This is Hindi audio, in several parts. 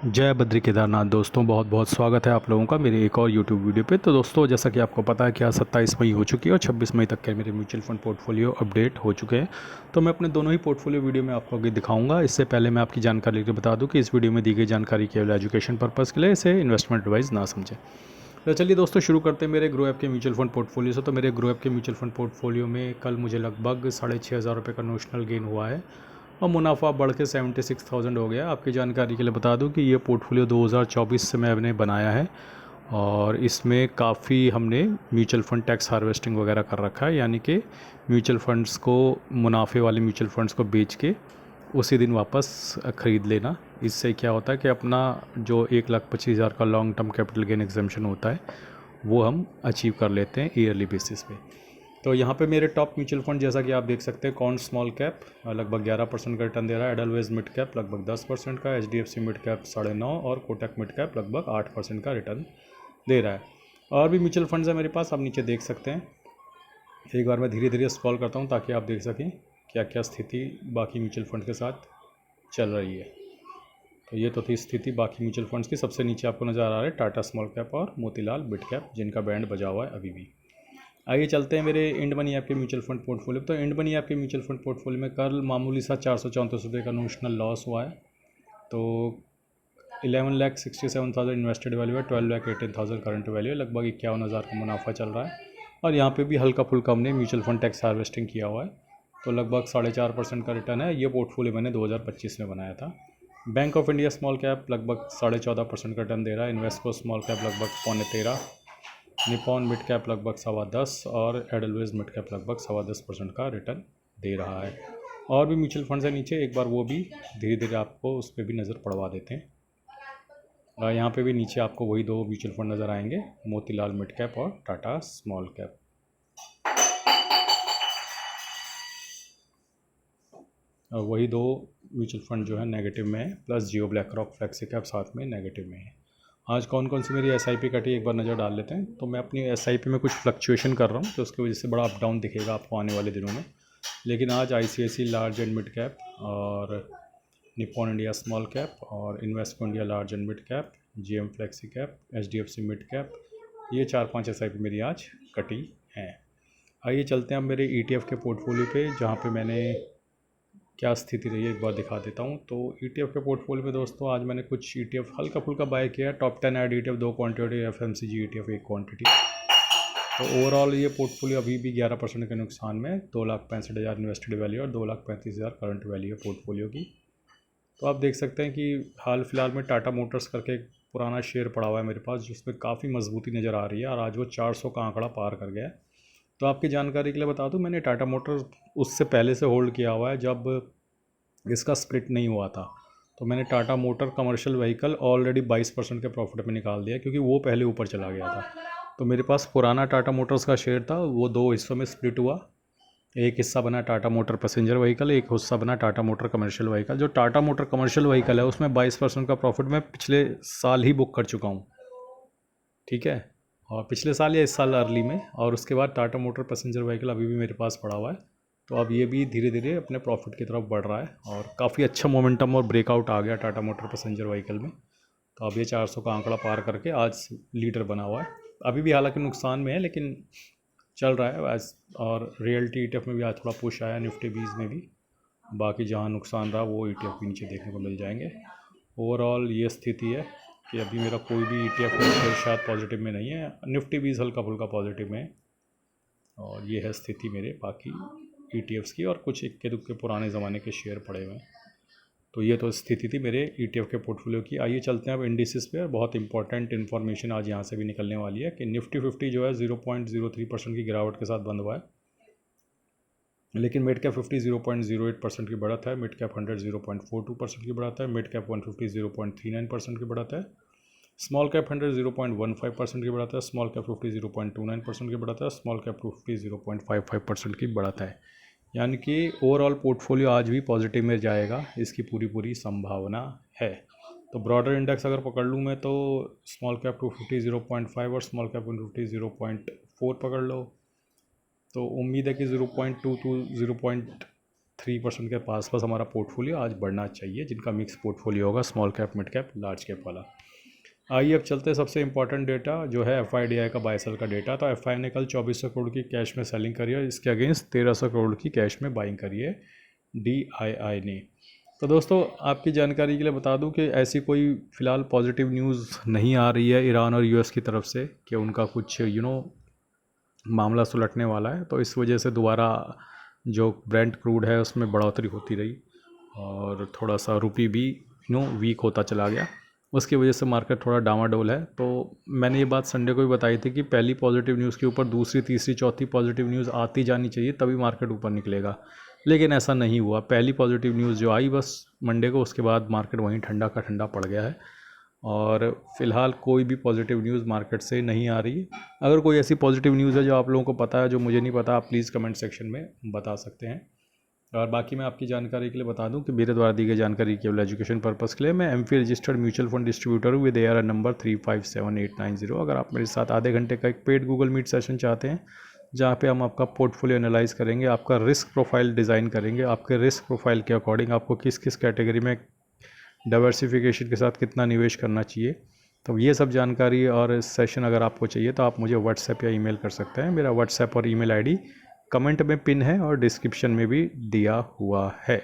जय बद्री केदारनाथ दोस्तों, बहुत बहुत स्वागत है आप लोगों का मेरे एक और यूट्यूब वीडियो पे। तो दोस्तों, जैसा कि आपको पता है कि आज 27 मई हो चुकी है और 26 मई तक के मेरे म्यूचुअल फंड पोर्टफोलियो अपडेट हो चुके हैं। तो मैं अपने दोनों ही पोर्टफोलियो वीडियो में आपको आगे दिखाऊंगा। इससे पहले मैं आपकी जानकारी लेकर बता दूं कि इस वीडियो में दी गई जानकारी केवल एजुकेशन पर्पज़ के लिए, इसे इन्वेस्टमेंट एडवाइस ना समझें। तो चलिए दोस्तों, शुरू करते हैं मेरे ग्रो ऐप के म्यूचुअल फंड पोर्टफोलियो से। तो मेरे ग्रो ऐप के म्यूचुअल फंड पोर्टफोलियो में कल मुझे लगभग 6,500 रुपये का नोशनल गेन हुआ है और मुनाफा बढ़ के 76,000 हो गया। आपकी जानकारी के लिए बता दूं कि ये पोर्टफोलियो 2024 से मैंने बनाया है और इसमें काफ़ी हमने म्यूचुअल फंड टैक्स हार्वेस्टिंग वगैरह कर रखा है, यानी कि म्यूचुअल फंड्स को, मुनाफे वाले म्यूचुअल फंड्स को बेच के उसी दिन वापस ख़रीद लेना। इससे क्या होता है कि अपना जो 1,25,000 का long term capital gain exemption होता है वो हम अचीव कर लेते हैं ईयरली बेसिस पे। तो यहाँ पे मेरे टॉप म्यूचुअल फंड जैसा कि आप देख सकते हैं, कॉन स्मॉल कैप लगभग 11% का रिटर्न दे रहा है, एडलवेज मिड कैप लगभग 10% का, HDFC मिड कैप 9.5% और कोटक मिड कैप लगभग 8% का रिटर्न दे रहा है। और भी म्यूचुअल फंड्स है मेरे पास, आप नीचे देख सकते हैं। एक बार मैं धीरे धीरे स्क्रॉल करता हूँ ताकि आप देख सकें क्या क्या स्थिति बाकी म्यूचुअल फंड के साथ चल रही है। तो ये तो थी स्थिति बाकी म्यूचुअल फंड्स की। सबसे नीचे आपको नज़र आ रहा है टाटा स्मॉल कैप और मोतीलाल मिड कैप, जिनका बैंड बजा हुआ है अभी भी। आइए चलते हैं मेरे इंड मनी ऐप के म्यूचुअल फंड पोर्टफोलियो। तो इंड मनी ऐप के म्यूचुअल फंड पोर्टफोलियो में कल मामूली सा 434 रुपये का नोशनल लॉस हुआ है। तो 11,67,000 इन्वेस्टेड वैल्यू है, 12,18,000 करंट वैल्यू है, लगभग 51,000 का मुनाफा चल रहा है। और यहाँ पे भी हल्का फुल्का हमने म्यूचुअल फंड टैक्स हार्वेस्टिंग किया हुआ है, तो लगभग 4.5% का रिटर्न है। ये पोर्टफोलियो मैंने 2025 में बनाया था। Bank of India small cap लगभग 14.5% का रिटर्न दे रहा है, इन्वेस्को स्मॉल कैप लगभग 13.25, निपॉन मिड कैप लगभग 10.25 और एडलवेज मिड कैप लगभग 10.25% का रिटर्न दे रहा है। और भी म्यूचुअल फंड्स है नीचे, एक बार वो भी धीरे धीरे आपको उस पर भी नज़र पड़वा देते हैं। यहाँ पे भी नीचे आपको वही दो म्यूचुअल फंड नज़र आएंगे, मोतीलाल मिड कैप और टाटा स्मॉल कैप। और वही दो म्यूचुअल फंड जो है नेगेटिव में है, प्लस जियो ब्लैक रॉक फ्लेक्सी कैप साथ में नेगेटिव में है। आज कौन कौन सी मेरी SIP कटी एक बार नज़र डाल लेते हैं। तो मैं अपनी SIP में कुछ फ्लक्चुएशन कर रहा हूँ, तो उसकी वजह से बड़ा अप डाउन दिखेगा आपको आने वाले दिनों में। लेकिन आज ICICI large and mid cap और निपॉन इंडिया स्मॉल कैप और Invesco India large and mid cap, GM flexi cap, HDFC mid cap, ये 4-5 SIP मेरी आज कटी हैं। आइए चलते हैं अब मेरे ETF के पोर्टफोलियो पे, जहाँ पे मैंने क्या स्थिति रही है एक बार दिखा देता हूँ। तो ETF के पोर्टफोलियो में दोस्तों आज मैंने कुछ ETF हल्का फुल्का बाय किया है। Top 10 add ETF 2 quantity, FMCG ETF 1 quantity. तो ओवरऑल ये पोर्टफोलियो अभी भी 11% के नुकसान में, 2,65,000 इन्वेस्टेड वैल्यू और 2,35,000 करंट वैल्यू है पोर्टफोलियो की। तो आप देख सकते हैं कि हाल फिलहाल में टाटा मोटर्स करके एक पुराना शेयर पड़ा हुआ है मेरे पास, जिसमें काफ़ी मजबूती नज़र आ रही है और आज वो 400 का आंकड़ा पार कर गया है। तो आपकी जानकारी के लिए बता दूं, मैंने टाटा मोटर्स उससे पहले से होल्ड किया हुआ है, जब इसका स्प्लिट नहीं हुआ था। तो मैंने Tata motor commercial vehicle already 22% के प्रॉफिट में निकाल दिया, क्योंकि वो पहले ऊपर चला गया था। तो मेरे पास पुराना टाटा मोटर्स का शेयर था, वो दो हिस्सों में स्प्लिट हुआ। एक हिस्सा बना टाटा मोटर पैसेंजर व्हीकल, एक हिस्सा बना टाटा मोटर कमर्शियल व्हीकल। जो टाटा मोटर कमर्शियल व्हीकल है उसमें 22% का प्रॉफिट मैं पिछले साल ही बुक कर चुका हूँ, ठीक है, और पिछले साल या इस साल अर्ली में। और उसके बाद टाटा मोटर पैसेंजर व्हीकल अभी भी मेरे पास पड़ा हुआ है। तो अब ये भी धीरे धीरे अपने प्रॉफिट की तरफ बढ़ रहा है और काफ़ी अच्छा मोमेंटम और ब्रेकआउट आ गया टाटा मोटर पैसेंजर व्हीकल में। तो अब ये 400 का आंकड़ा पार करके आज लीडर बना हुआ है। अभी भी हालांकि नुकसान में है, लेकिन चल रहा है आज। और रियल्टी ETF में भी आज थोड़ा पुश आया, निफ्टी 20 में भी। बाकी जहाँ नुकसान रहा वो ETF भी नीचे देखने को मिल जाएंगे। ओवरऑल ये स्थिति है कि अभी मेरा कोई भी ETF शेयर शायद पॉजिटिव में नहीं है, निफ्टी 20 हल्का फुल्का पॉजिटिव में है। और ये है स्थिति मेरे बाकी ETFs की, और कुछ इक्के दुक्के पुराने ज़माने के शेयर पड़े हुए हैं। तो ये तो स्थिति थी मेरे ETF के पोर्टफोलियो की। आइए चलते हैं अब इंडिसेस पे। बहुत इंपॉर्टेंट इन्फॉर्मेशन आज यहाँ से भी निकलने वाली है कि निफ्टी 50 जो है 0.03% की गिरावट के साथ बंद हुआ है, लेकिन मिड कैप 50 0.08% की बढ़त है, मिड कैप 100 0.42% की बढ़त है, मिड कैप 150 0.39% की बढ़त है, स्मॉल कैप 100 0.15% की बढ़त है, स्मॉल कैप 50 0.29% की बढ़त है, स्मॉल कैप 50 0.55% की बढ़त है। यानी कि ओवरऑल पोर्टफोलियो आज भी पॉजिटिव में जाएगा, इसकी पूरी पूरी संभावना है। तो ब्रॉडर इंडेक्स अगर पकड़ लूँ मैं, तो स्मॉल कैप 250 0.5 और स्मॉल कैप 150 0.4 पकड़ लो, तो उम्मीद है कि 0.2 to 3% के पास हमारा पोर्टफोलियो आज बढ़ना चाहिए, जिनका मिक्स पोर्टफोलियो होगा small cap, mid cap, large cap वाला। आइए अब चलते हैं सबसे इंपॉर्टेंट डेटा जो है FIDI का बाय सेल का डेटा। तो FI ने कल 2400 करोड़ की कैश में सेलिंग करी है, इसके अगेंस्ट 1300 करोड़ की कैश में बाइंग करी है DII ने। तो दोस्तों आपकी जानकारी के लिए बता दूं कि ऐसी कोई फ़िलहाल पॉजिटिव न्यूज़ नहीं आ रही है ईरान और US की तरफ से कि उनका कुछ मामला सुलटने वाला है। तो इस वजह से दोबारा जो ब्रेंट क्रूड है उसमें बढ़ोतरी होती रही और थोड़ा सा रुपी भी वीक होता चला गया, उसकी वजह से मार्केट थोड़ा डामाडोल है। तो मैंने ये बात संडे को भी बताई थी कि पहली पॉजिटिव न्यूज़ के ऊपर दूसरी, तीसरी, चौथी पॉजिटिव न्यूज़ आती जानी चाहिए, तभी मार्केट ऊपर निकलेगा, लेकिन ऐसा नहीं हुआ। पहली पॉजिटिव न्यूज़ जो आई बस मंडे को, उसके बाद मार्केट वहीं ठंडा का ठंडा पड़ गया है और फ़िलहाल कोई भी पॉजिटिव न्यूज़ मार्केट से नहीं आ रही। अगर कोई ऐसी पॉजिटिव न्यूज़ है जो आप लोगों को पता है, जो मुझे नहीं पता, आप प्लीज़ कमेंट सेक्शन में बता सकते हैं। और बाकी मैं आपकी जानकारी के लिए बता दूं कि मेरे द्वारा दी गई जानकारी केवल एजुकेशन पर्पस के लिए। मैं MFI registered mutual fund distributor हूँ विद ARN नंबर 357890। अगर आप मेरे साथ आधे घंटे का एक पेड गूगल मीट सेशन चाहते हैं जहाँ पे हम आपका पोर्टफोलियो एनालाइज करेंगे, आपका रिस्क प्रोफाइल डिज़ाइन करेंगे, आपके रिस्क प्रोफाइल के अकॉर्डिंग आपको किस किस कैटेगरी में डाइवर्सिफिकेशन के साथ कितना निवेश करना चाहिए, तो ये सब जानकारी और सेशन अगर आपको चाहिए तो आप मुझे व्हाट्सएप या ईमेल कर सकते हैं। मेरा व्हाट्सएप और ईमेल आईडी कमेंट में पिन है और डिस्क्रिप्शन में भी दिया हुआ है।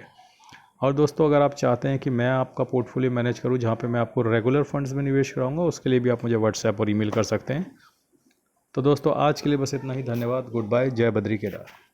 और दोस्तों अगर आप चाहते हैं कि मैं आपका पोर्टफोलियो मैनेज करूं जहां पे मैं आपको रेगुलर फंड्स में निवेश कराऊंगा, उसके लिए भी आप मुझे व्हाट्सएप और ईमेल कर सकते हैं। तो दोस्तों आज के लिए बस इतना ही। धन्यवाद। Good bye. जय बद्री केदार।